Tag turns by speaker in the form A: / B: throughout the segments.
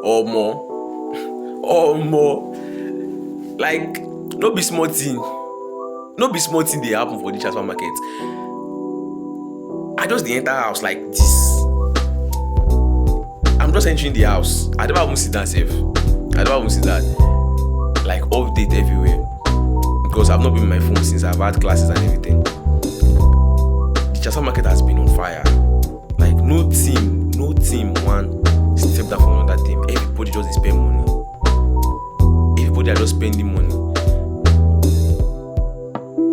A: or more, or more. Like, no be small thing. No be small thing they happen for the transfer market. I just the enter house like this. I'm just entering the house. I never even sit down safe. I never even sit down. Like update everywhere. Because I've not been on my phone since I've had classes and everything. The transfer market has been on fire. Like no team one step down from another team. Everybody just spend money. Everybody are just spending money.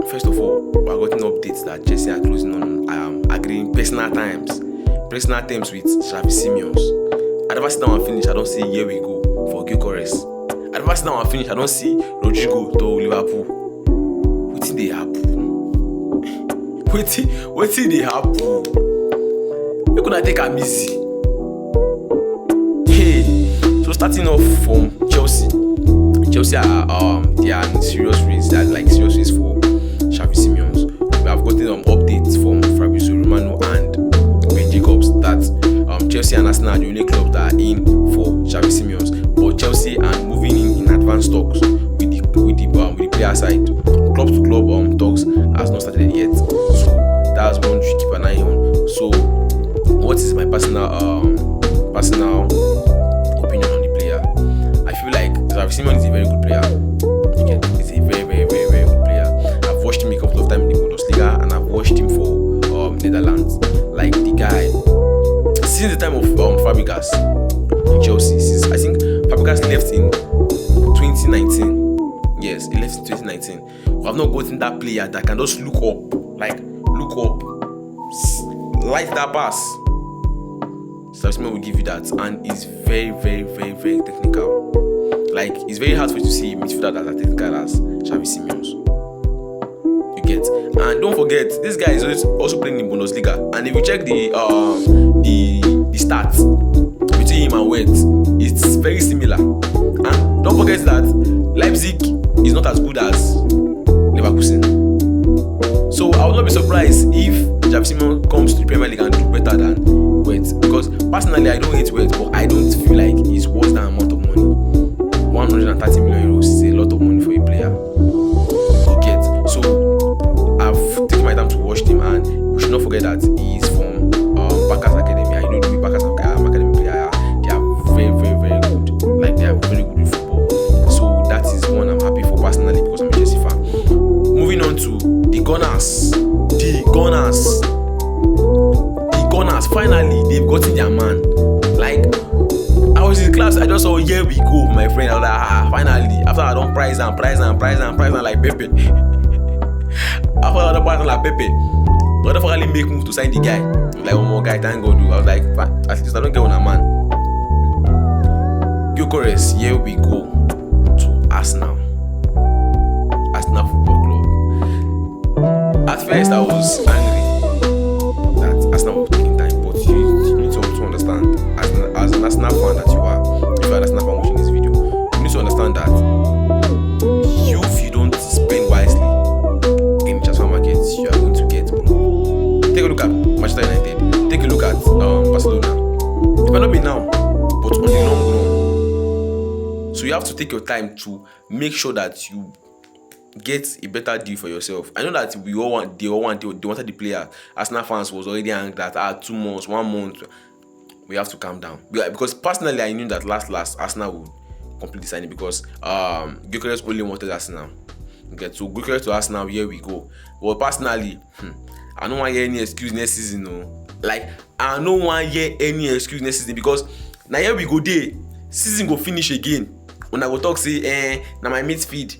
A: First of all, we are getting updates that Chelsea are closing on agreeing personal terms with Xavi Simon. I never sit down and finish. I don't see here we go for Gyokores. I never sit down and finish. I don't see Rodrigo to Liverpool. Wetin dey happen? Wetin dey happen? Make una take am easy. Hey, so starting off from Chelsea are they are in serious race. They are like serious race for Xavi Simon. We have gotten updates from Fabrizio Romano and Gyokores that Chelsea and Arsenal are the only clubs that are in for Xavi Simon. But Chelsea are moving in advanced talks with the player side. Club to club talks has not started yet. So that's one to keep an eye on. So what is my personal opinion on the player? I feel like Xavi Simon is a very good player. He's a very, very, very, very good player. I've watched him a couple of times in the Bundesliga and I've watched him for Netherlands. Like the guy, since the time of Fabregas in Chelsea, since I think Fabregas left in 2019. Yes, he left in 2019. We have not gotten that player that can just look up, light that pass. Simon will give you that, and he's very, very, very, very technical. Like it's very hard for you to see a midfielder that are technical as Xavi Simon. You get, and don't forget this guy is also playing in Bundesliga. And if you check the stats between him and Wirtz, it's very similar. And don't forget that Leipzig is not as good as Leverkusen. So I will not be surprised if Xavi Simon comes to the Premier League and do better than Wirtz. Because personally, I don't hate Wirtz, but I don't feel like he's worth that amount of money. 130 million euros is a lot of money for a player. You get. So I've taken my time to watch him, and we should not forget that he is from Barca's Academy. I know the Barca's Academy player. They are very, very, very good. Like they are very good with football. So that is one I'm happy for personally because I'm a Chelsea fan. Moving on to the Gunners. Finally, they've gotten their man. Like I was in class, I just saw here we go, my friend. I was like, finally. After I don't price and like Pepe. After I don't price and like Pepe, but I finally make move to sign the guy. I'm like, one more guy, thank God. I was like, at least I don't get on a man. Gyokores, here we go to Arsenal Football Club. At first, I was angry that Arsenal was taking time, but you need to understand, as an Arsenal fan that you are, if you're an Arsenal fan watching this video, you need to understand that if you don't spend wisely in the transfer market, you are going to get broke. Take a look at Manchester United. Take a look at Barcelona. It might not be now, but on the long run. So you have to take your time to make sure that you get a better deal for yourself. I know that they wanted the player. Arsenal fans was already angry that 2 months, 1 month. We have to calm down. Because personally, I knew that last Arsenal would complete the signing because Gyokores only wanted Arsenal. Okay, so Gyokores to Arsenal, here we go. But personally, I don't want to hear any excuse next season. No. Like, I don't want to hear any excuse next season because now here we go there. Season go finish again. When I go talk say, now my midfield,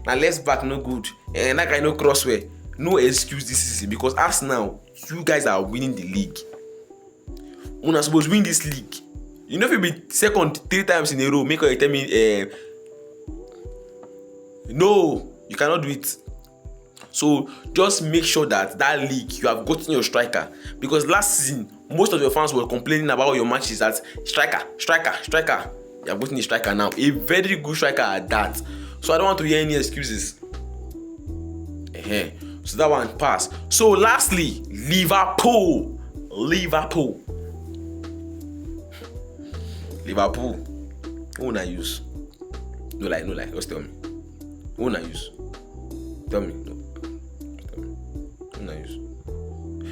A: now left back no good, that guy no crossway. No excuse this season because Arsenal, you guys are winning the league. When I'm supposed to win this league, you know if you be second 3 times in a row, make her tell me, no, you cannot do it. So just make sure that league you have gotten your striker, because last season most of your fans were complaining about your matches that striker. You have gotten a striker now, a very good striker at that. So I don't want to hear any excuses. So that one pass. So lastly, Liverpool. Liverpool. Who na use? No lie. Just tell me. Who na use? Tell me. No. Tell me. Who na use?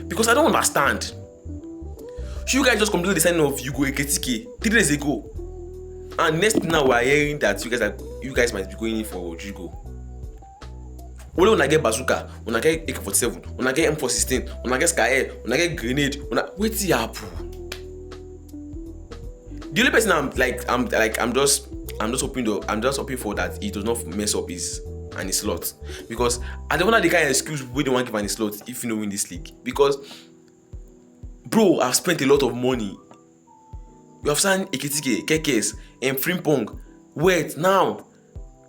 A: Because I don't understand. So you guys just completed the signing of Gyokores 3 days ago, and next thing now we are hearing that you guys might be going in for Rodrigo. Only when I get bazooka, when I get AK-47, when I get M416, when I get Sky, when I get grenade, wait till happen. The only person I'm just hoping for that he does not mess up his slot, because I don't know the kind of excuse we don't want to give an slot if you know win this league. Because bro, I've spent a lot of money. You have signed Ekitike, Kekes, and Frimpong. Wait, now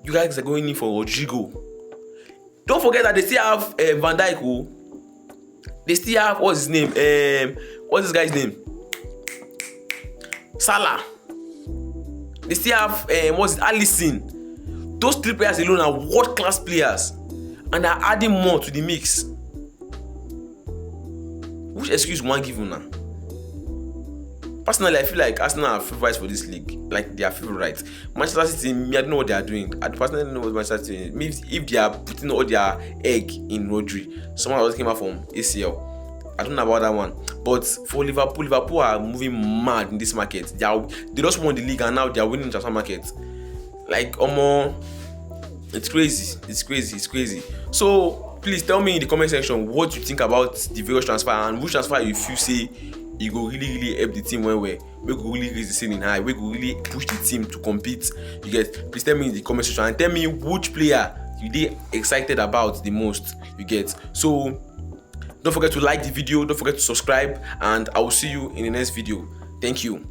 A: you guys are going in for Rodrigo. Don't forget that they still have Van Dijk. Oh. They still have what's his name? What's this guy's name? Salah. They still have Alisson. Those 3 players alone are world-class players, and are adding more to the mix. Which excuse one give you now? Personally, I feel like Arsenal are favorites for this league. Like they are favorites. Manchester City, me, I don't know what they are doing. I personally don't know what Manchester City is. Maybe if they are putting all their egg in Rodri. Someone else came out from ACL. I don't know about that one. But for Liverpool are moving mad in this market. They just won the league and now they are winning the transfer market. Like it's crazy. So please tell me in the comment section what you think about the various transfer and which transfer you feel say you go really help the team we go really raise the ceiling high, we go really push the team to compete. You get? Please tell me in the comment section and tell me which player you dey excited about the most. You get? So don't forget to like the video, don't forget to subscribe, and I will see you in the next video. Thank you.